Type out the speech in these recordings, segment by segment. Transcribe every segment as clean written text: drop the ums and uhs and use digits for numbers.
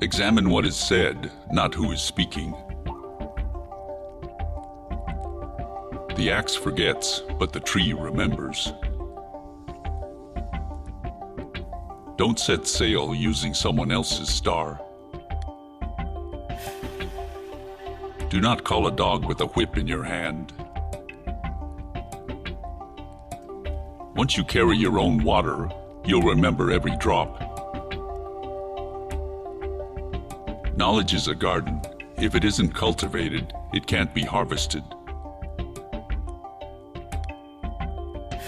Examine what is said, not who is speaking. The axe forgets, but the tree remembers. Don't set sail using someone else's star. Do not call a dog with a whip in your hand. Once you carry your own water, you'll remember every drop. Knowledge is a garden. If it isn't cultivated, it can't be harvested.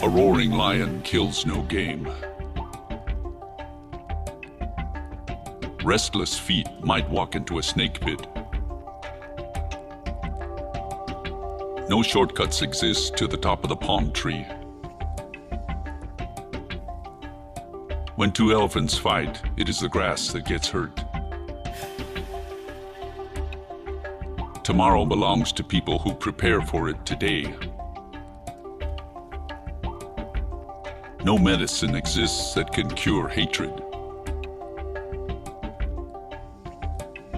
A roaring lion kills no game. Restless feet might walk into a snake pit. No shortcuts exist to the top of the palm tree. When two elephants fight, it is the grass that gets hurt. Tomorrow belongs to people who prepare for it today. No medicine exists that can cure hatred.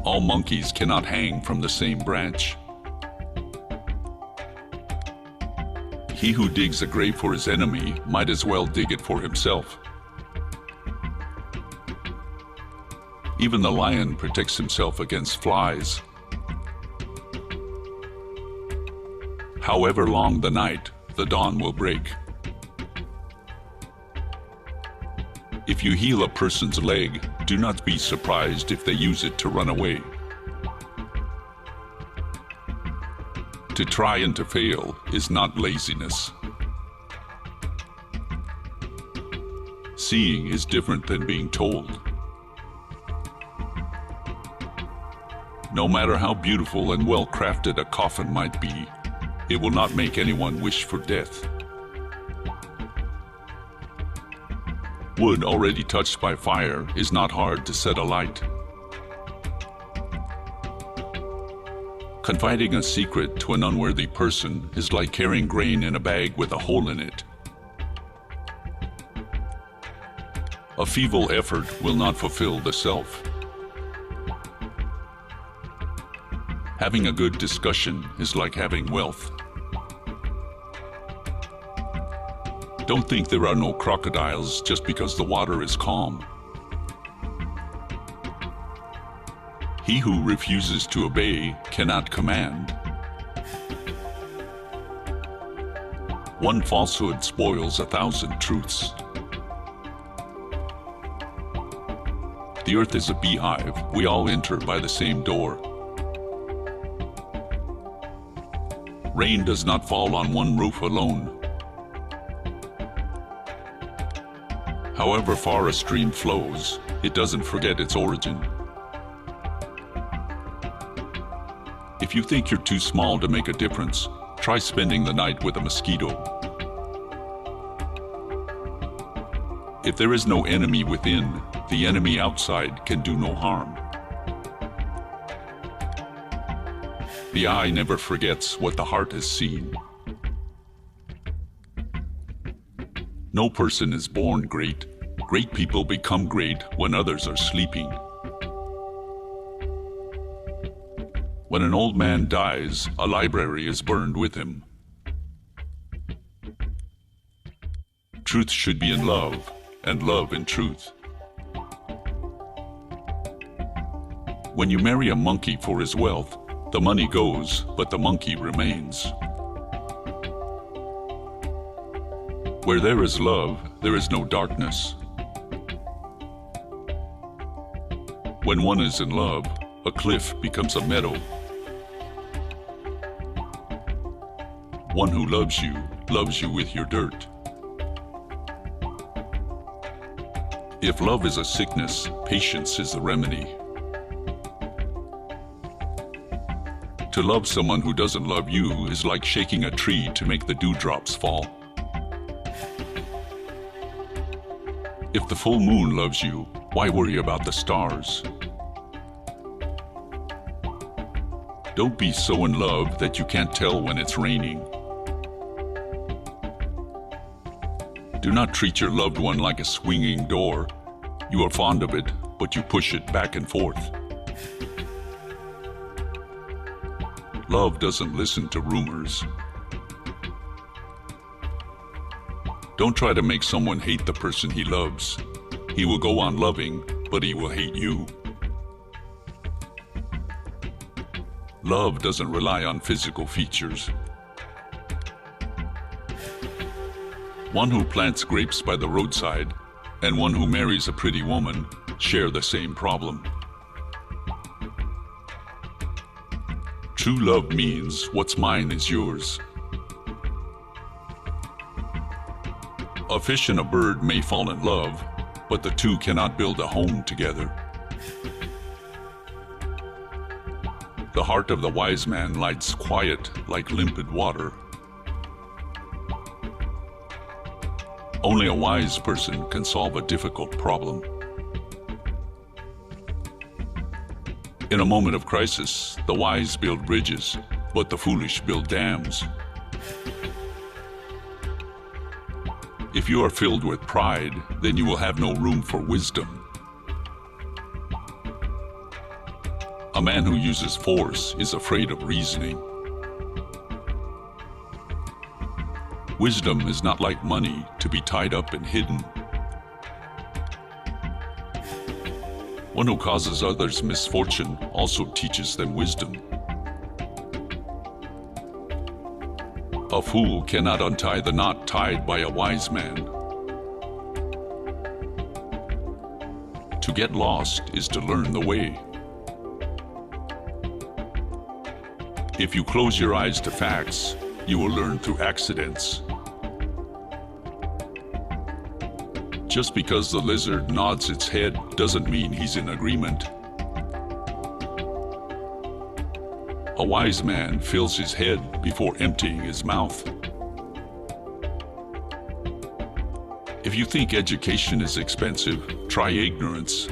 All monkeys cannot hang from the same branch. He who digs a grave for his enemy might as well dig it for himself. Even the lion protects himself against flies. However long the night, the dawn will break. If you heal a person's leg, do not be surprised if they use it to run away. To try and to fail is not laziness. Seeing is different than being told. No matter how beautiful and well-crafted a coffin might be, it will not make anyone wish for death. Wood already touched by fire is not hard to set alight. Confiding a secret to an unworthy person is like carrying grain in a bag with a hole in it. A feeble effort will not fulfill the self. Having a good discussion is like having wealth. Don't think there are no crocodiles just because the water is calm. He who refuses to obey cannot command. One falsehood spoils 1,000 truths. The earth is a beehive. We all enter by the same door. Rain does not fall on one roof alone. However far a stream flows, it doesn't forget its origin. If you think you're too small to make a difference, try spending the night with a mosquito. If there is no enemy within, the enemy outside can do no harm. The eye never forgets what the heart has seen. No person is born great. Great people become great when others are sleeping. When an old man dies, a library is burned with him. Truth should be in love, and love in truth. When you marry a monkey for his wealth, the money goes, but the monkey remains. Where there is love, there is no darkness. When one is in love, a cliff becomes a meadow. One who loves you with your dirt. If love is a sickness, patience is the remedy. To love someone who doesn't love you is like shaking a tree to make the dewdrops fall. If the full moon loves you, why worry about the stars? Don't be so in love that you can't tell when it's raining. Do not treat your loved one like a swinging door. You are fond of it, but you push it back and forth. Love doesn't listen to rumors. Don't try to make someone hate the person he loves. He will go on loving, but he will hate you. Love doesn't rely on physical features. One who plants grapes by the roadside and one who marries a pretty woman share the same problem. True love means what's mine is yours. A fish and a bird may fall in love, but the two cannot build a home together. The heart of the wise man lies quiet like limpid water. Only a wise person can solve a difficult problem. In a moment of crisis, the wise build bridges, but the foolish build dams. If you are filled with pride, then you will have no room for wisdom. A man who uses force is afraid of reasoning. Wisdom is not like money to be tied up and hidden. One who causes others misfortune also teaches them wisdom. A fool cannot untie the knot tied by a wise man. To get lost is to learn the way. If you close your eyes to facts, you will learn through accidents. Just because the lizard nods its head doesn't mean he's in agreement. A wise man fills his head before emptying his mouth. If you think education is expensive, try ignorance.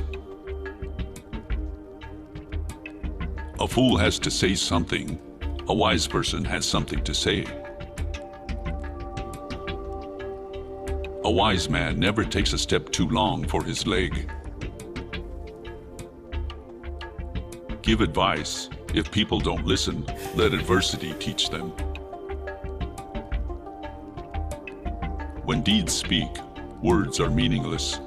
A fool has to say something. A wise person has something to say. A wise man never takes a step too long for his leg. Give advice. If people don't listen, let adversity teach them. When deeds speak, words are meaningless.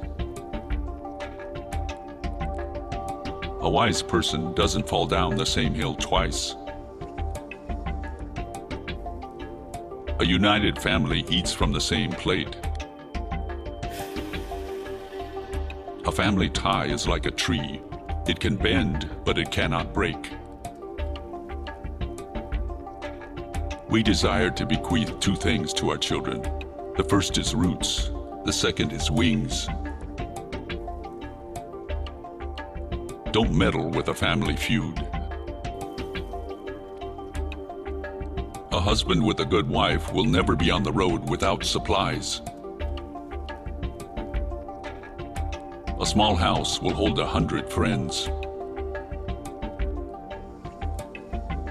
A wise person doesn't fall down the same hill twice. A united family eats from the same plate. A family tie is like a tree. It can bend, but it cannot break. We desire to bequeath two things to our children. The first is roots, the second is wings. Don't meddle with a family feud. A husband with a good wife will never be on the road without supplies. A small house will hold 100 friends.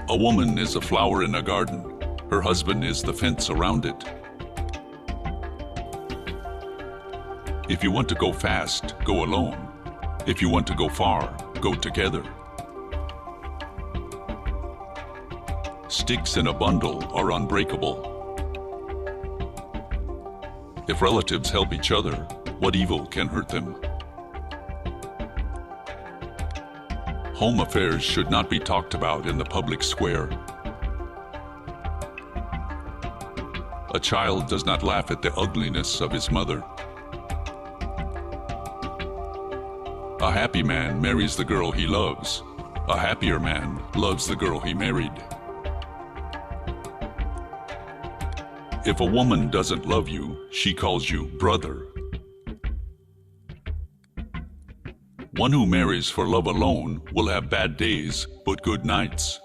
A woman is a flower in a garden. Her husband is the fence around it. If you want to go fast, go alone. If you want to go far, go together. Sticks in a bundle are unbreakable. If relatives help each other, what evil can hurt them? Home affairs should not be talked about in the public square. A child does not laugh at the ugliness of his mother. A happy man marries the girl he loves. A happier man loves the girl he married. If a woman doesn't love you, she calls you brother. One who marries for love alone will have bad days, but good nights.